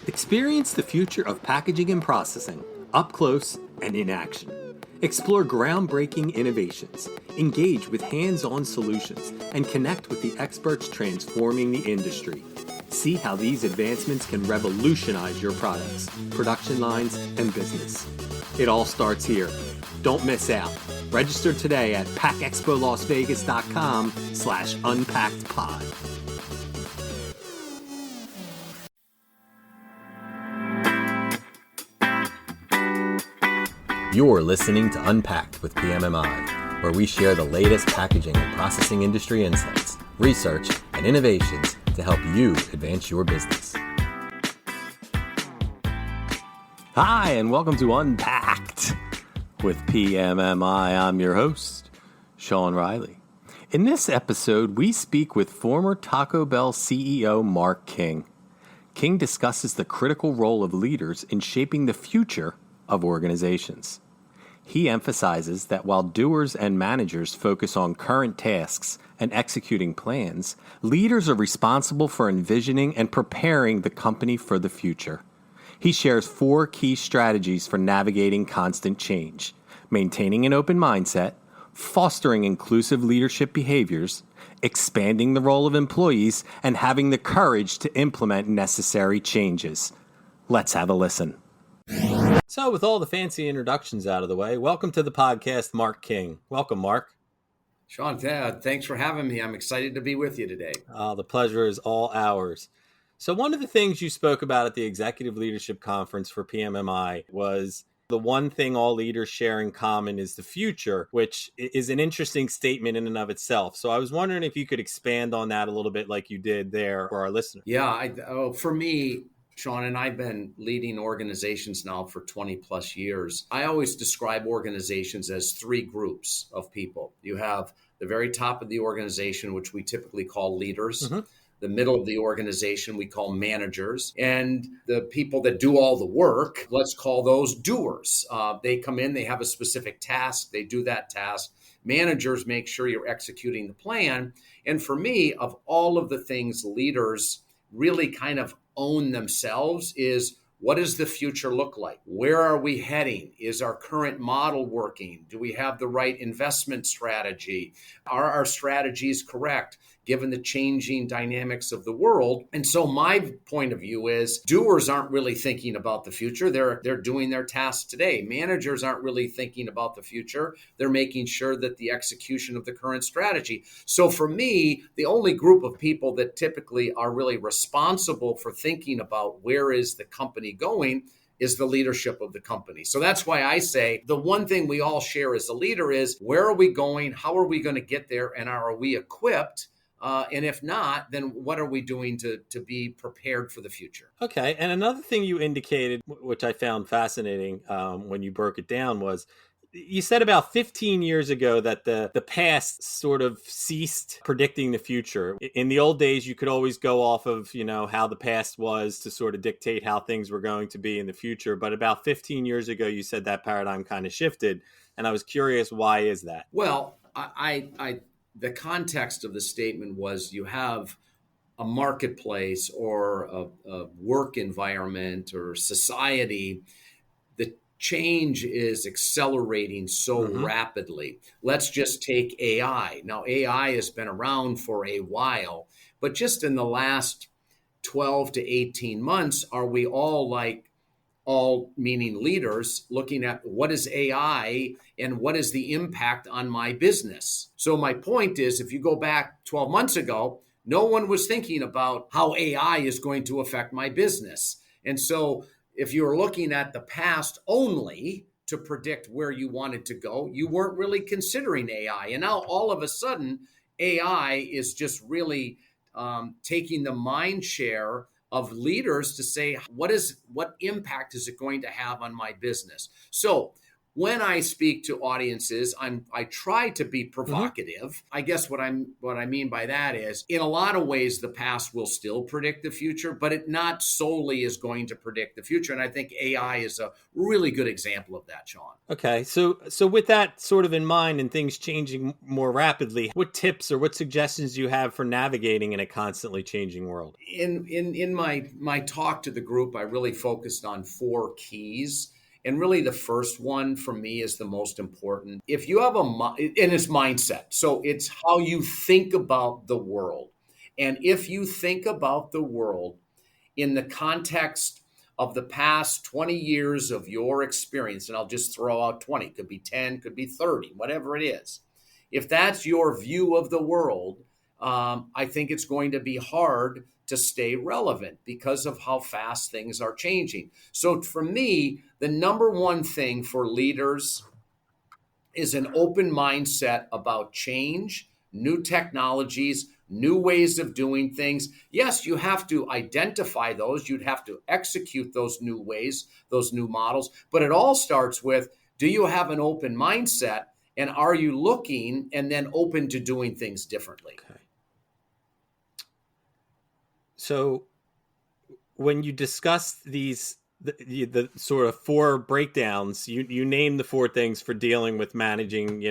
Experience the future of packaging and processing up close and in action. Explore groundbreaking innovations, engage with hands-on solutions, and connect with the experts transforming the industry. See how these advancements can revolutionize your products, production lines, and business. It all starts here. Don't miss out. Register today at packexpolasvegas.com/unpackedpod. You're listening to Unpacked with PMMI, where we share the latest packaging and processing industry insights, research, and innovations to help you advance your business. Hi, and welcome to Unpacked with PMMI. I'm your host, Sean Riley. In this episode, we speak with former Taco Bell CEO Mark King. King discusses the critical role of leaders in shaping the future of organizations. He emphasizes that while doers and managers focus on current tasks and executing plans, leaders are responsible for envisioning and preparing the company for the future. He shares 4 key strategies for navigating constant change: maintaining an open mindset, fostering inclusive leadership behaviors, expanding the role of employees, and having the courage to implement necessary changes. Let's have a listen. So with all the fancy introductions out of the way, welcome to the podcast, Mark King. Welcome, Mark. Sean, thanks for having me. I'm excited to be with you today. The pleasure is all ours. So one of the things you spoke about at the Executive Leadership Conference for PMMI was the one thing all leaders share in common is the future, which is an interesting statement in and of itself. So I was wondering if you could expand on that a little bit like you did there for our listeners. Yeah, for me, Sean, and I've been leading organizations now for 20 plus years. I always describe organizations as 3 groups of people. You have the very top of the organization, which we typically call leaders. Mm-hmm. The middle of the organization we call managers, and the people that do all the work, let's call those doers. They come in, they have a specific task, they do that task. Managers make sure you're executing the plan. And for me, of all of the things leaders really kind of own themselves is, what does the future look like? Where are we heading? Is our current model working? Do we have the right investment strategy? Are our strategies correct, given the changing dynamics of the world? And so my point of view is, doers aren't really thinking about the future. They're doing their tasks today. Managers aren't really thinking about the future. They're making sure that the execution of the current strategy. So for me, the only group of people that typically are really responsible for thinking about where is the company going is the leadership of the company. So that's why I say the one thing we all share as a leader is, where are we going? How are we going to get there? And are we equipped? And if not, then what are we doing to be prepared for the future? Okay. And another thing you indicated, which I found fascinating when you broke it down, was you said about 15 years ago that the past sort of ceased predicting the future. In the old days, you could always go off of, how the past was to sort of dictate how things were going to be in the future. But about 15 years ago, you said that paradigm kind of shifted. And I was curious, why is that? Well, the context of the statement was, you have a marketplace or a work environment or society. The change is accelerating so rapidly. Let's just take AI. Now, AI has been around for a while, but just in the last 12 to 18 months, are we all meaning leaders, looking at what is AI and what is the impact on my business? So my point is, if you go back 12 months ago, no one was thinking about how AI is going to affect my business. And so if you're looking at the past only to predict where you wanted to go, you weren't really considering AI. And now all of a sudden, AI is just really taking the mind share of leaders to say, what impact is it going to have on my business? So when I speak to audiences, I try to be provocative. I guess what I mean by that is, in a lot of ways, the past will still predict the future, but it not solely is going to predict the future. And I think AI is a really good example of that, Sean. Okay, so with that sort of in mind and things changing more rapidly, what tips or what suggestions do you have for navigating in a constantly changing world? In my talk to the group, I really focused on 4 keys. And really, the first one for me is the most important. If you have and it's mindset. So it's how you think about the world. And if you think about the world in the context of the past 20 years of your experience, and I'll just throw out 20, could be 10, could be 30, whatever it is. If that's your view of the world, I think it's going to be hard to stay relevant because of how fast things are changing. So for me, the number one thing for leaders is an open mindset about change, new technologies, new ways of doing things. Yes, you have to identify those. You'd have to execute those new ways, those new models. But it all starts with, do you have an open mindset? And are you looking and then open to doing things differently? Okay. So when you discuss these, the sort of 4 breakdowns, you name the 4 things for dealing with managing,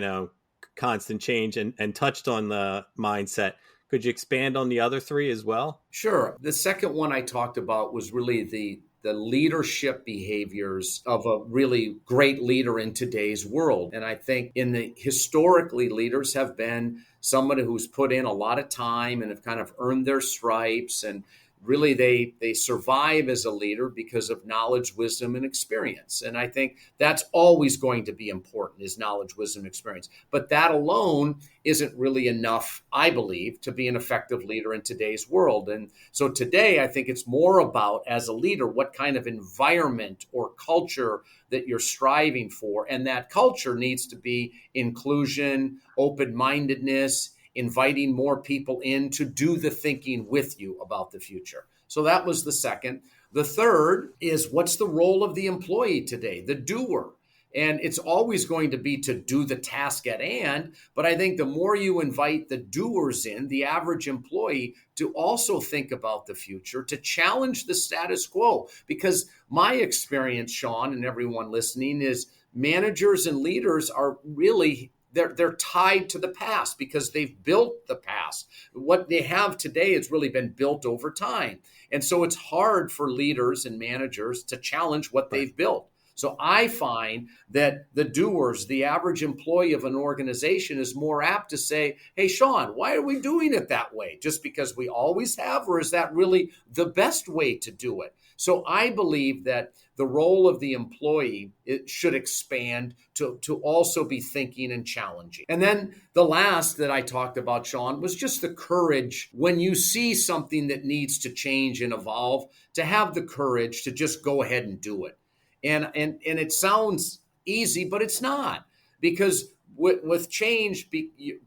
constant change and touched on the mindset. Could you expand on the other 3 as well? Sure. The second one I talked about was really the leadership behaviors of a really great leader in today's world. And I think historically, leaders have been somebody who's put in a lot of time and have kind of earned their stripes. And really, they survive as a leader because of knowledge, wisdom, and experience. And I think that's always going to be important, is knowledge, wisdom, experience. But that alone isn't really enough, I believe, to be an effective leader in today's world. And so today, I think it's more about, as a leader, what kind of environment or culture that you're striving for. And that culture needs to be inclusion, open-mindedness, inviting more people in to do the thinking with you about the future. So that was the second. The third is, what's the role of the employee today, the doer? And it's always going to be to do the task at hand. But I think the more you invite the doers in, the average employee, to also think about the future, to challenge the status quo. Because my experience, Sean, and everyone listening, is managers and leaders are really they're tied to the past because they've built the past. What they have today has really been built over time. And so it's hard for leaders and managers to challenge what they've built. So I find that the doers, the average employee of an organization, is more apt to say, hey, Sean, why are we doing it that way? Just because we always have, or is that really the best way to do it? So I believe that the role of the employee, it should expand to also be thinking and challenging. And then the last that I talked about, Sean, was just the courage when you see something that needs to change and evolve, to have the courage to just go ahead and do it. And it sounds easy, but it's not, because with change,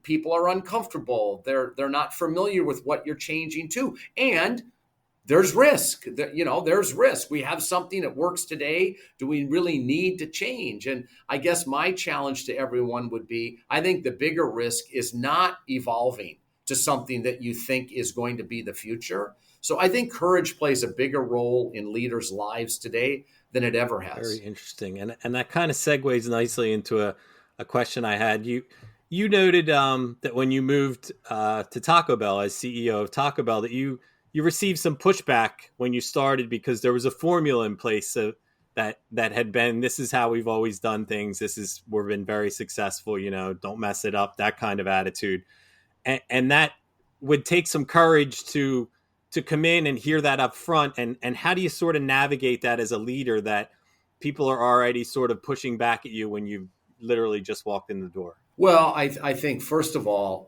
people are uncomfortable. They're not familiar with what you're changing to, and there's risk. There's risk. We have something that works today. Do we really need to change? And I guess my challenge to everyone would be, I think the bigger risk is not evolving to something that you think is going to be the future. So I think courage plays a bigger role in leaders' lives today than it ever has. Very interesting. And that kind of segues nicely into a question I had. You noted that when you moved to Taco Bell as CEO of Taco Bell, that you received some pushback when you started because there was a formula in place that had been, this is how we've always done things. We've been very successful, don't mess it up, that kind of attitude. And that would take some courage to come in and hear that up front. And how do you sort of navigate that as a leader, that people are already sort of pushing back at you when you literally just walked in the door? Well, I think, first of all,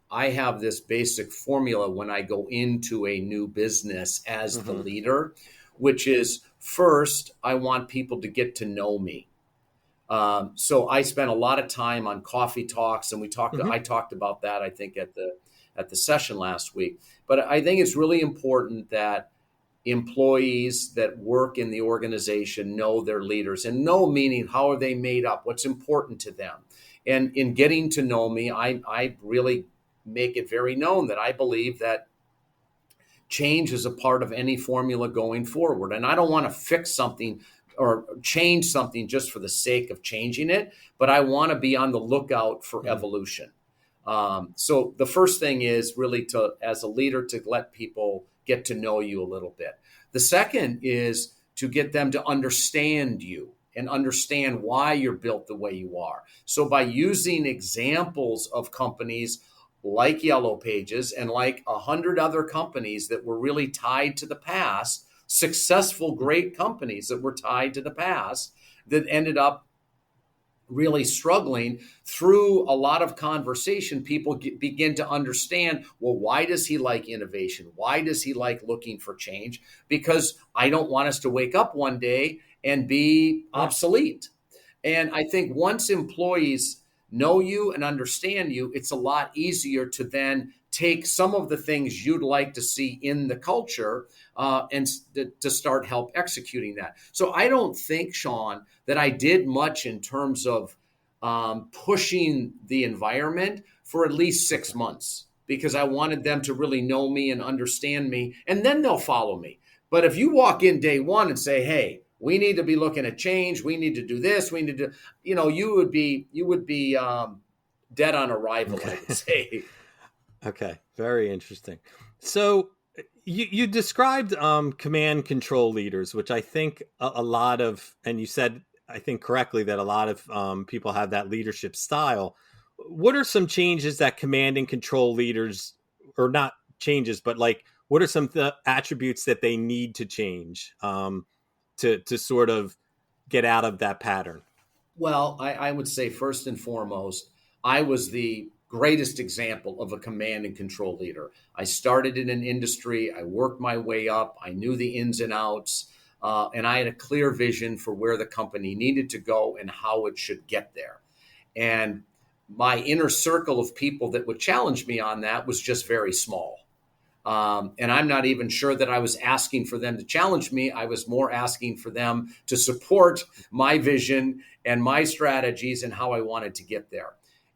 I have this basic formula when I go into a new business as the leader, which is, first, I want people to get to know me. So I spent a lot of time on coffee talks, and I talked about that, I think, at the session last week. But I think it's really important that employees that work in the organization know their leaders, and know meaning how are they made up, what's important to them. And in getting to know me, I really make it very known that I believe that change is a part of any formula going forward. And I don't want to fix something or change something just for the sake of changing it, but I want to be on the lookout for evolution. So the first thing is really to, as a leader, to let people get to know you a little bit. The second is to get them to understand you and understand why you're built the way you are. So by using examples of companies like Yellow Pages and like 100 other companies that were really tied to the past, successful, great companies that were tied to the past that ended up really struggling, through a lot of conversation, people begin to understand, well, why does he like innovation? Why does he like looking for change? Because I don't want us to wake up one day and be obsolete. And I think once employees know you and understand you, it's a lot easier to then take some of the things you'd like to see in the culture and to start help executing that. So I don't think, Sean, that I did much in terms of pushing the environment for at least 6 months, because I wanted them to really know me and understand me, and then they'll follow me. But if you walk in day one and say, hey, we need to be looking at change, we need to do this, we need to, you would be dead on arrival, I would say. Okay, very interesting. So you described command control leaders, which I think a lot of, and you said, I think correctly, that a lot of people have that leadership style. What are some changes that command and control leaders, or not changes, but like, what are some attributes that they need to change to sort of get out of that pattern? Well, I would say first and foremost, I was the greatest example of a command and control leader. I started in an industry, I worked my way up, I knew the ins and outs, and I had a clear vision for where the company needed to go and how it should get there. And my inner circle of people that would challenge me on that was just very small. And I'm not even sure that I was asking for them to challenge me. I was more asking for them to support my vision and my strategies and how I wanted to get there.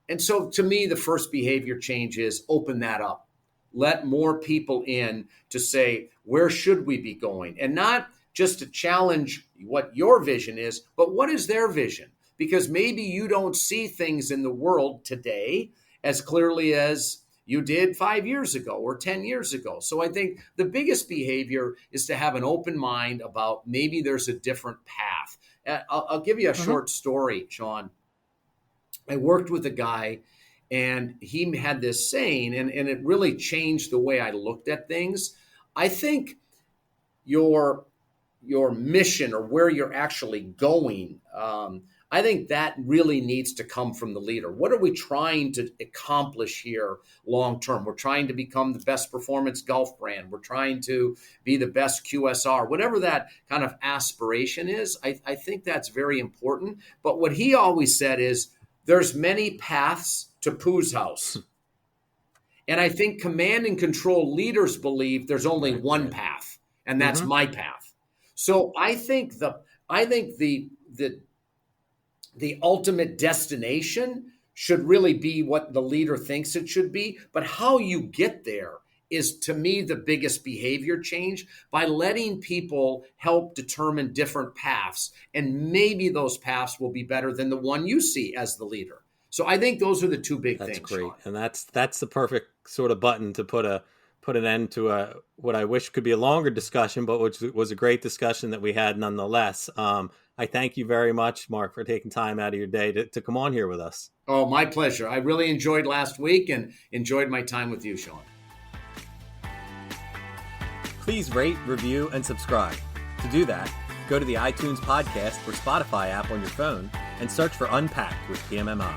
And so to me, the first behavior change is open that up. Let more people in to say, where should we be going? And not just to challenge what your vision is, but what is their vision? Because maybe you don't see things in the world today as clearly as you did 5 years ago or 10 years ago. So I think the biggest behavior is to have an open mind about maybe there's a different path. I'll give you a short story, Sean. I worked with a guy, and he had this saying, and it really changed the way I looked at things. I think your mission, or where you're actually going, I think that really needs to come from the leader. What are we trying to accomplish here long term? We're trying to become the best performance golf brand. We're trying to be the best QSR, whatever that kind of aspiration is. I think that's very important. But what he always said is, there's many paths to Pooh's house. And I think command and control leaders believe there's only one path, and that's my path. So I think the ultimate destination should really be what the leader thinks it should be. But how you get there is, to me, the biggest behavior change, by letting people help determine different paths. And maybe those paths will be better than the one you see as the leader. So I think those are the two big things. That's great. Sean. And that's the perfect sort of button to put an end to what I wish could be a longer discussion, but which was a great discussion that we had nonetheless. I thank you very much, Mark, for taking time out of your day to come on here with us. Oh, my pleasure. I really enjoyed last week and enjoyed my time with you, Sean. Please rate, review, and subscribe. To do that, go to the iTunes podcast or Spotify app on your phone and search for Unpacked with PMMI.